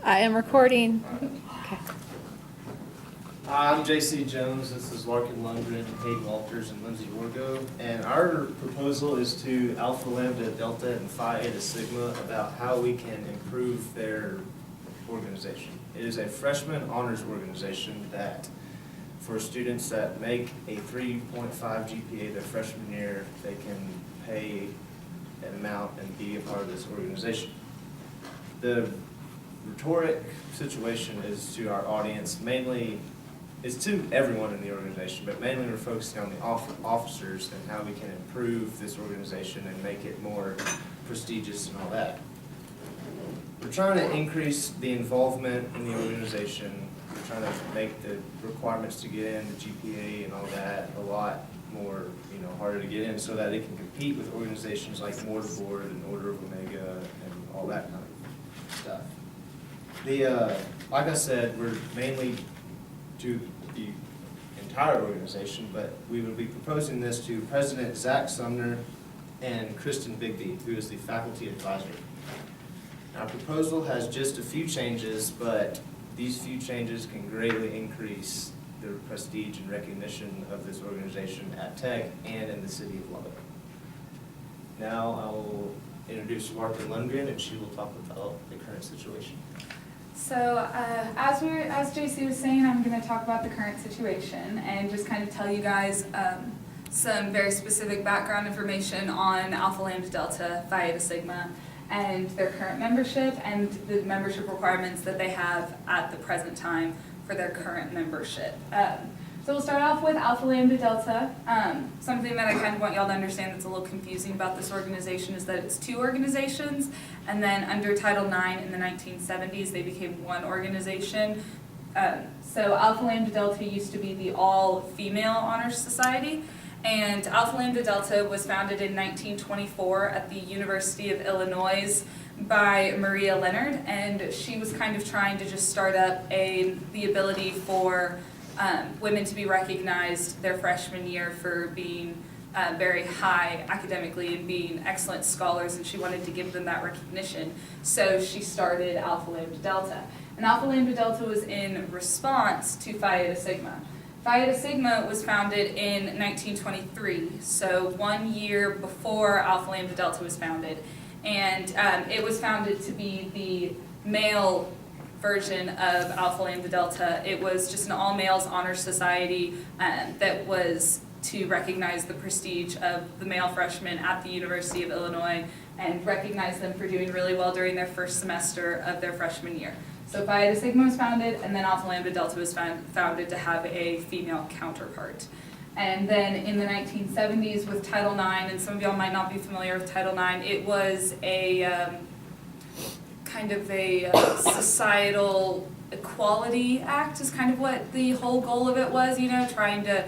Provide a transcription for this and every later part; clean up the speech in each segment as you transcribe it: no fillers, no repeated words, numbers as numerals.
I am recording. Okay. Hi, I'm J.C. Jones. This is Larkin Lundgren, Hayden Walters, and Lindsay Orgo. And our proposal is to Alpha Lambda Delta and Phi Eta Sigma about how we can improve their organization. It is a freshman honors organization that for students that make a 3.5 GPA their freshman year, they can pay an amount and be a part of this organization. The rhetoric situation is to our audience, mainly, it's to everyone in the organization, but mainly we're focusing on the officers and how we can improve this organization and make it more prestigious and all that. We're trying to increase the involvement in the organization. We're trying to make the requirements to get in, the GPA and all that, a lot more, harder to get in so that it can compete with organizations like Mortarboard and Order of Omega and all that kind of stuff. Like I said, we're mainly to the entire organization, but we will be proposing this to President Zach Sumner and Kristen Bigby, who is the faculty advisor. Our proposal has just a few changes, but these few changes can greatly increase the prestige and recognition of this organization at Tech and in the city of Lubbock. Now I will introduce Larkin Lundgren, and she will talk about the current situation. So as JC was saying, I'm going to talk about the current situation and just kind of tell you guys some very specific background information on Alpha Lambda Delta Phi Eta Sigma and their current membership and the membership requirements that they have at the present time for their current membership. So we'll start off with Alpha Lambda Delta. Something that I kind of want y'all to understand that's a little confusing about this organization is that it's two organizations, and then under Title IX in the 1970s, they became one organization. So Alpha Lambda Delta used to be the all-female honors society, and Alpha Lambda Delta was founded in 1924 at the University of Illinois by Maria Leonard, and she was kind of trying to just start up the ability for women to be recognized their freshman year for being very high academically and being excellent scholars, and she wanted to give them that recognition. So she started Alpha Lambda Delta. And Alpha Lambda Delta was in response to Phi Eta Sigma. Phi Eta Sigma was founded in 1923, so 1 year before Alpha Lambda Delta was founded. And it was founded to be the male version of Alpha Lambda Delta. It was just an all-males honor society that was to recognize the prestige of the male freshmen at the University of Illinois and recognize them for doing really well during their first semester of their freshman year. So Phi Eta Sigma was founded, and then Alpha Lambda Delta was founded to have a female counterpart. And then in the 1970s with Title IX, and some of y'all might not be familiar with Title IX, it was a kind of a societal equality act is kind of what the whole goal of it was, trying to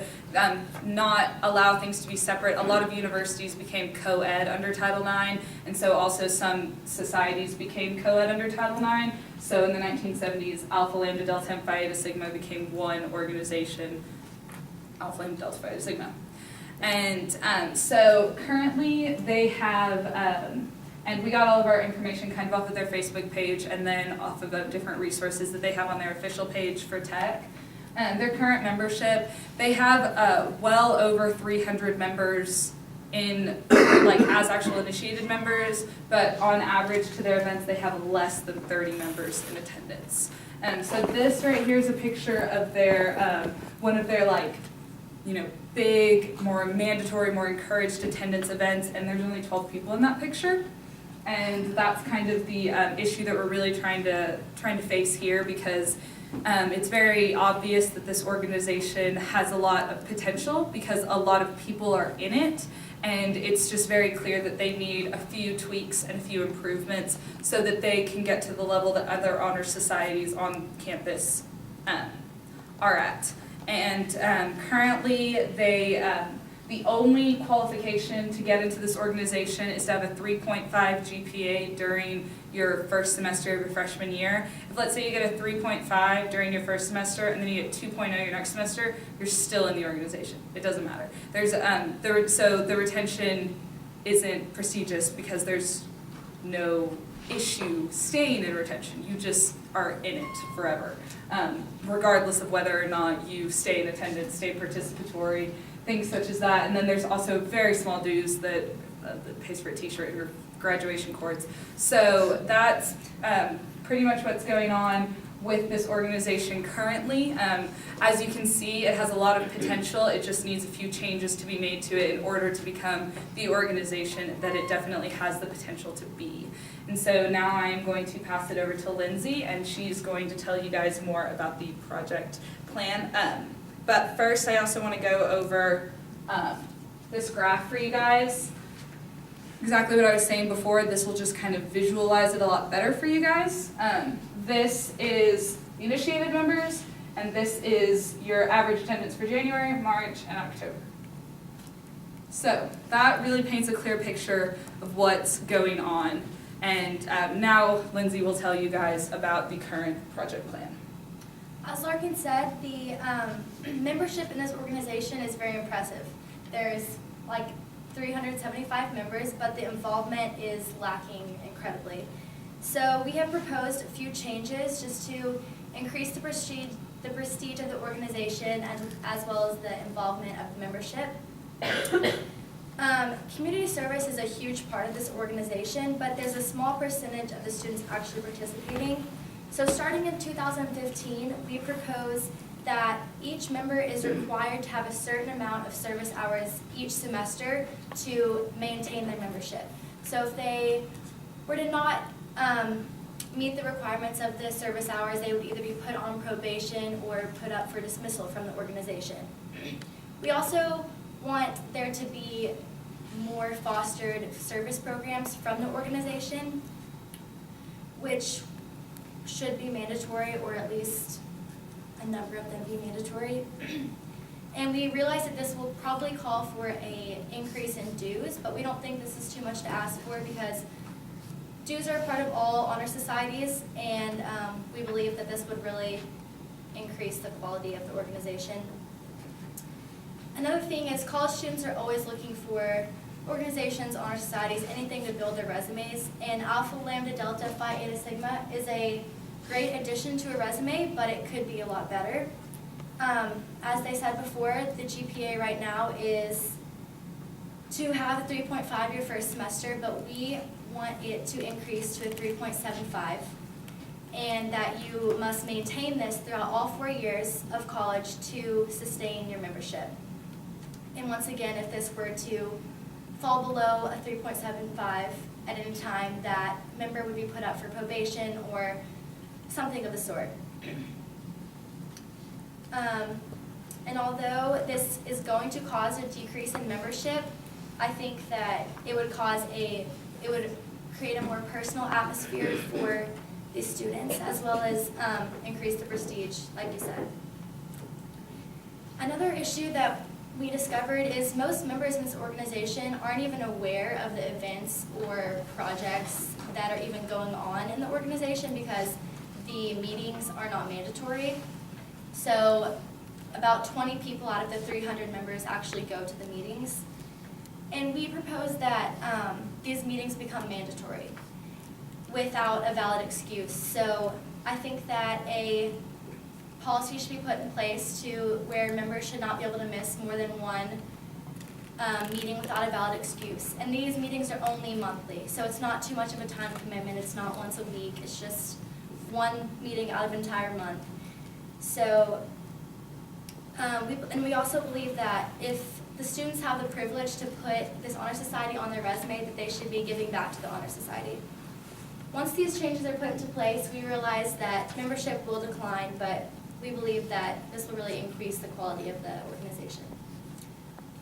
not allow things to be separate. A lot of universities became co-ed under Title IX, and so also some societies became co-ed under Title IX. So in the 1970s, Alpha Lambda Delta and Phi Eta Sigma became one organization, Alpha Lambda Delta Phi Eta Sigma. And so currently they have and we got all of our information kind of off of their Facebook page and then off of the different resources that they have on their official page for Tech. Their current membership, they have well over 300 members in, as actual initiated members, but on average to their events, they have less than 30 members in attendance. And so this right here is a picture of their, one of their big, more mandatory, more encouraged attendance events, and there's only 12 people in that picture. And that's kind of the issue that we're really trying to face here, because it's very obvious that this organization has a lot of potential because a lot of people are in it, and it's just very clear that they need a few tweaks and a few improvements so that they can get to the level that other honor societies on campus are at. And currently the only qualification to get into this organization is to have a 3.5 GPA during your first semester of your freshman year. If let's say you get a 3.5 during your first semester and then you get 2.0 your next semester, you're still in the organization. It doesn't matter. So the retention isn't prestigious because there's no issue staying in retention. You just are in it forever, regardless of whether or not you stay in attendance, stay participatory, things such as that. And then there's also very small dues that pays for a t-shirt and your graduation cords. So that's pretty much what's going on with this organization currently. As you can see, it has a lot of potential. It just needs a few changes to be made to it in order to become the organization that it definitely has the potential to be. And so now I am going to pass it over to Lindsay, and she's going to tell you guys more about the project plan. But first, I also want to go over this graph for you guys. Exactly what I was saying before. This will just kind of visualize it a lot better for you guys. This is the initiated members, and this is your average attendance for January, March, and October. So that really paints a clear picture of what's going on. And now Lindsay will tell you guys about the current project plan. As Larkin said, the membership in this organization is very impressive. There's like 375 members, but the involvement is lacking incredibly. So we have proposed a few changes just to increase the prestige of the organization as well as the involvement of the membership. Community service is a huge part of this organization, but there's a small percentage of the students actually participating. So starting in 2015, we propose that each member is required to have a certain amount of service hours each semester to maintain their membership. So if they were to not meet the requirements of the service hours, they would either be put on probation or put up for dismissal from the organization. We also want there to be more fostered service programs from the organization, which should be mandatory, or at least a number of them be mandatory. And we realize that this will probably call for an increase in dues, but we don't think this is too much to ask for because dues are a part of all honor societies, and we believe that this would really increase the quality of the organization. Another thing is college students are always looking for organizations, honor societies, anything to build their resumes, and Alpha Lambda Delta Phi Eta Sigma is a great addition to a resume, but it could be a lot better. As they said before, the GPA right now is to have a 3.5 your first semester, but we want it to increase to a 3.75, and that you must maintain this throughout all 4 years of college to sustain your membership. And once again, if this were to fall below a 3.75 at any time, that member would be put up for probation or something of the sort. And although this is going to cause a decrease in membership, I think that it would create a more personal atmosphere for the students, as well as increase the prestige, like you said. Another issue that we discovered is most members in this organization aren't even aware of the events or projects that are even going on in the organization because the meetings are not mandatory. So about 20 people out of the 300 members actually go to the meetings. And we propose that these meetings become mandatory without a valid excuse. So I think that a policy should be put in place to where members should not be able to miss more than one meeting without a valid excuse. And these meetings are only monthly, so it's not too much of a time commitment. It's not once a week. It's just one meeting out of an entire month. So, we also believe that if the students have the privilege to put this honor society on their resume, that they should be giving back to the honor society. Once these changes are put into place, we realize that membership will decline, but we believe that this will really increase the quality of the organization.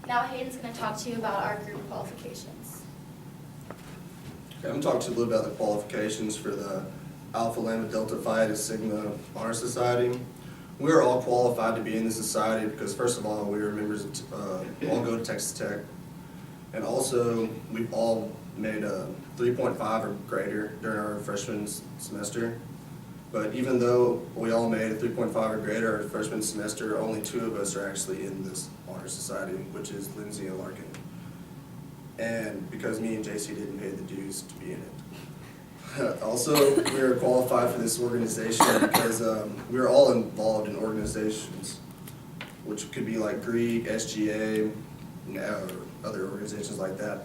Now Hayden's going to talk to you about our group qualifications. Okay, I'm going to talk to you a little about the qualifications for the Alpha Lambda Delta Phi Eta Sigma Honor Society. We are all qualified to be in the society because, first of all, we are members of, all go to Texas Tech, and also we've all made a 3.5 or greater during our freshman semester. But even though we all made a 3.5 or greater our freshman semester, only 2 of us are actually in this honor society, which is Lindsay and Larkin. And because me and JC didn't pay the dues to be in it. Also, we are qualified for this organization because we are all involved in organizations, which could be like Greek, SGA, or other organizations like that.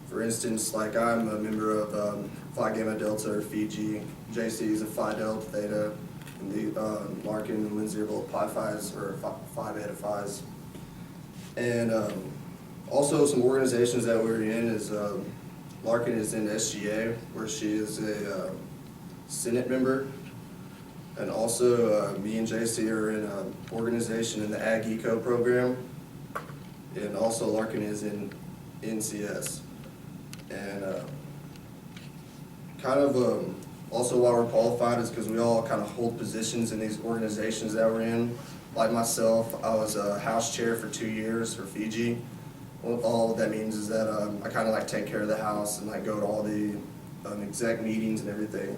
For instance, like I'm a member of Phi Gamma Delta or Fiji. JC is a Phi Delta Theta, and the Larkin and Lindsay are both Pi Phis or Phi Beta Phis. And also some organizations that we're in is Larkin is in SGA, where she is a Senate member. And also me and JC are in an organization in the Ag Eco program. And also Larkin is in NCS. And also why we're qualified is because we all kind of hold positions in these organizations that we're in. Like myself, I was a house chair for 2 years for Fiji. All that means is that I kind of like take care of the house and like go to all the exec meetings and everything.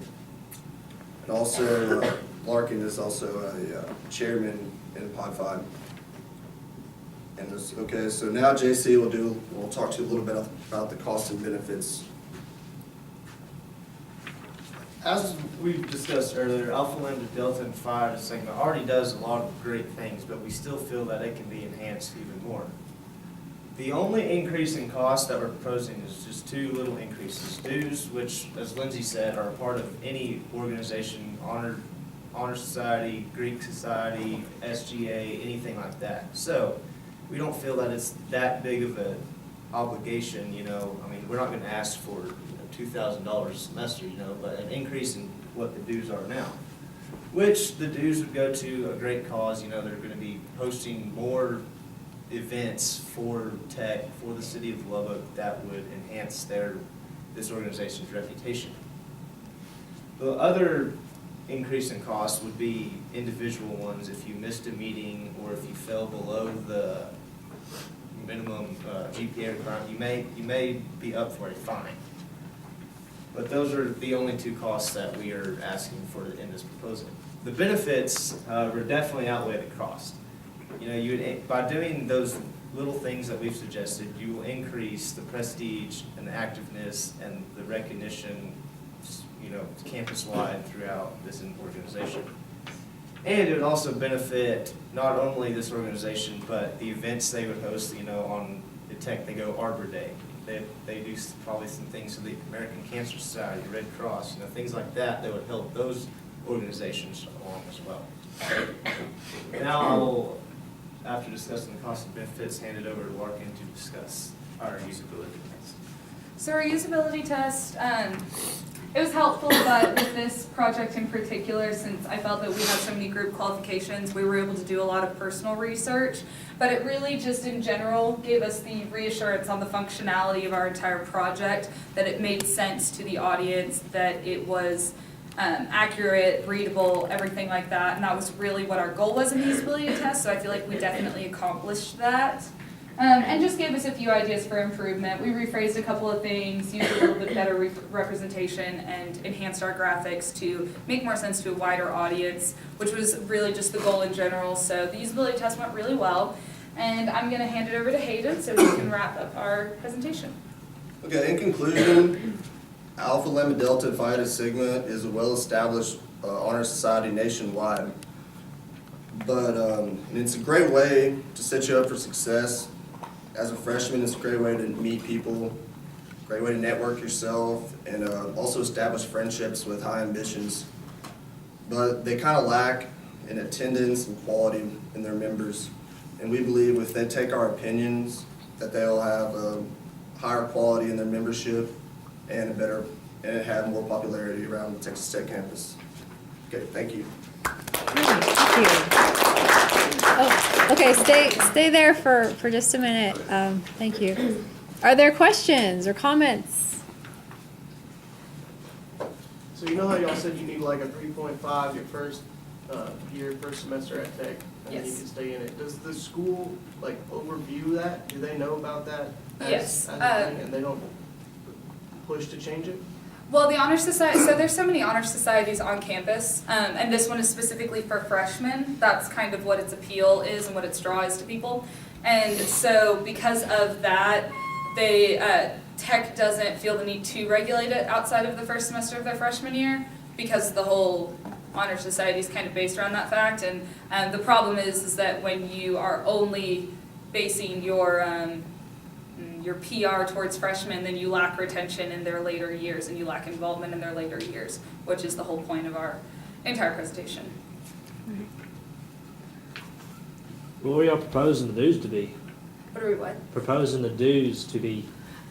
And also Larkin is also a chairman in Pi Phi. And okay, so now JC will talk to you a little bit about the costs and benefits. As we discussed earlier, Alpha Lambda Delta and Phi Beta Sigma already does a lot of great things, but we still feel that it can be enhanced even more. The only increase in cost that we're proposing is just 2 little increases. Dues, which, as Lindsay said, are a part of any organization, honor society, Greek society, SGA, anything like that. So we don't feel that it's that big of an obligation, you know. I mean, we're not going to ask for $2,000 a semester, you know, but an increase in what the dues are now. Which the dues would go to a great cause, you know. They're going to be hosting more events for tech, for the city of Lubbock that would enhance this organization's reputation. The other increase in cost would be individual ones. If you missed a meeting or if you fell below the minimum GPA requirement, you may be up for a fine. But those are the only 2 costs that we are asking for in this proposal. The benefits would definitely outweigh the cost. You know, by doing those little things that we've suggested, you will increase the prestige and the activeness and the recognition, you know, campus-wide throughout this organization. And it would also benefit not only this organization, but the events they would host, you know, on the Tech, they go Arbor Day. They do probably some things to the American Cancer Society, Red Cross, you know, things like that that would help those organizations along as well. Now I will, after discussing the cost and benefits, hand it over to Larkin to discuss our usability test. So our usability test, it was helpful, but with this project in particular, since I felt that we had so many group qualifications, we were able to do a lot of personal research. But it really just in general gave us the reassurance on the functionality of our entire project, that it made sense to the audience, that it was accurate, readable, everything like that. And that was really what our goal was in the usability test, so I feel like we definitely accomplished that. And just gave us a few ideas for improvement. We rephrased a couple of things, used a little bit better representation, and enhanced our graphics to make more sense to a wider audience, which was really just the goal in general. So the usability test went really well, and I'm going to hand it over to Hayden so we can wrap up our presentation. Okay, in conclusion, Alpha Lambda Delta Phi Beta Sigma is a well-established honor society nationwide. But it's a great way to set you up for success. As a freshman, it's a great way to meet people, great way to network yourself, and also establish friendships with high ambitions. But they kind of lack in attendance and quality in their members. And we believe if they take our opinions, that they'll have a higher quality in their membership and have more popularity around the Texas Tech campus. Okay, thank you. Thank you. Oh, okay, stay there for just a minute. Thank you. Are there questions or comments? So you know how y'all said you need like a 3.5 your first first semester at Tech, and then you Yes. can stay in it. Does the school like overview that? Do they know about that? Yes. As a thing, and they don't push to change it? Well, the Honor Society, so there's so many honor societies on campus, and this one is specifically for freshmen. That's kind of what its appeal is and what its draw is to people. And so because of that, they, Tech doesn't feel the need to regulate it outside of the first semester of their freshman year because the whole honor society is kind of based around that fact. And the problem is that when you are only basing your PR towards freshmen, then you lack retention in their later years and you lack involvement in their later years, which is the whole point of our entire presentation. What are y'all proposing the dues to be? What are we what? Proposing the dues to be,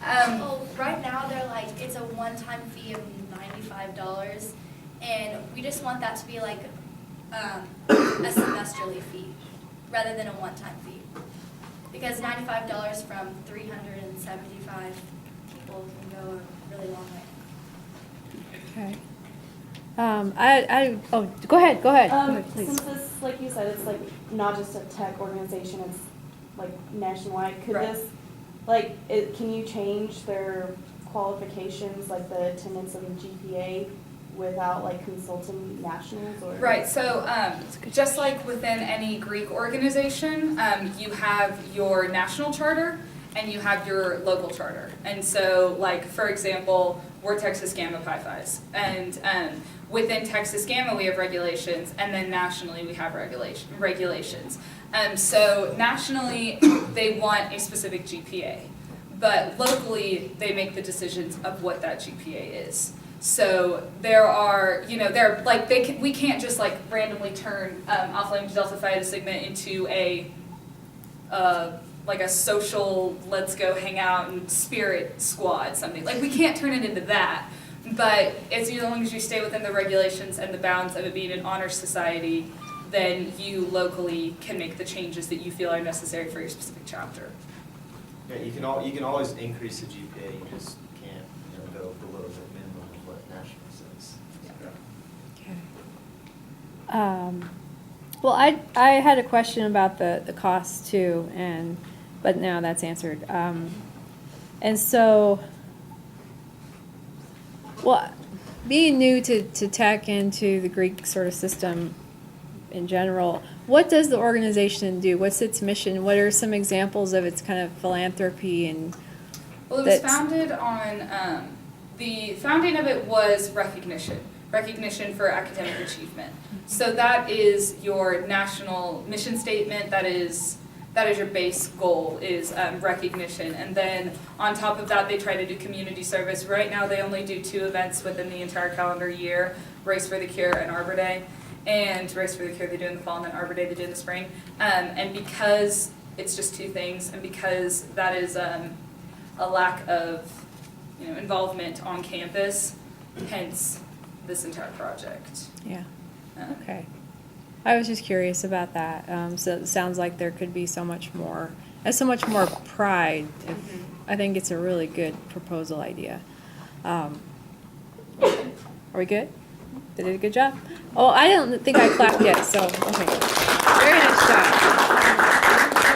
Oh, right now they're like, it's a one-time fee of $95, and we just want that to be like a semesterly fee rather than a one-time fee. Because $95 from 375 people can go a really long way. Okay. Oh, go ahead, go ahead, please. Since this, like you said, it's like not just a tech organization, it's like nationwide, could Right. this, can you change their qualifications, like the attendance of the GPA, without like consulting nationals or? Right, so just like within any Greek organization, you have your national charter and you have your local charter. And so, like, for example, we're Texas Gamma Pi Phis. And within Texas Gamma, we have regulations, and then nationally, we have regulations. So nationally, they want a specific GPA. But locally, they make the decisions of what that GPA is. So there are, we can't just like randomly turn Alpha Lambda Delta Phi Eta Sigma into a social, let's go hang out and spirit squad, something. Like, we can't turn it into that. But as long as you stay within the regulations and the bounds of it being an honor society, then you locally can make the changes that you feel are necessary for your specific chapter. Yeah, you can always increase the GPA, you just can't, go below the minimum of what national says. Okay. Well, I had a question about the cost too, but now that's answered. And so, well, being new to tech and to the Greek sort of system in general, what does the organization do? What's its mission? What are some examples of its kind of philanthropy and? Well, it was That's- founded on, the founding of it was recognition for academic achievement. So that is your national mission statement, that is your base goal, is recognition. And then on top of that, they try to do community service. Right now, they only do 2 events within the entire calendar year, Race for the Cure and Arbor Day. And Race for the Cure they do in the fall, and then Arbor Day they do in the spring. And because it's just 2 things, and because that is a lack of involvement on campus, hence this entire project. Yeah. Okay. I was just curious about that. So it sounds like there could be so much more pride. I think it's a really good proposal idea. Are we good? They did a good job? Oh, I don't think I clapped yet, so, okay. Very nice job.